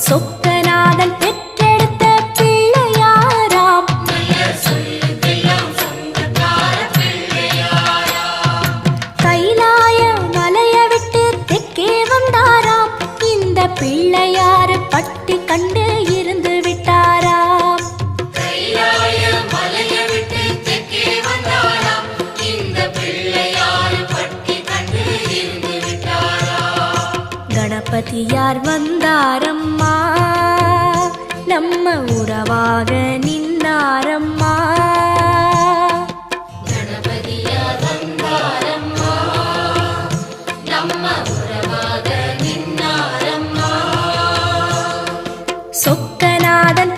சொக்கநாதன் பெற்றெடுத்த பிள்ளையாராம். கைலாய மலைய விட்டு தெற்கே வந்தாராம். இந்த பிள்ளையாரு பட்டி கண்டு இருந்து விட்டாராம். கணபதியார் வந்தாரம்மா, நம்ம உறவாக நின்னாரம்மா. கணபதியார் வந்தாரம்மா, நம்ம உறவாக நின்னாரம்மா. சொக்கநாதன்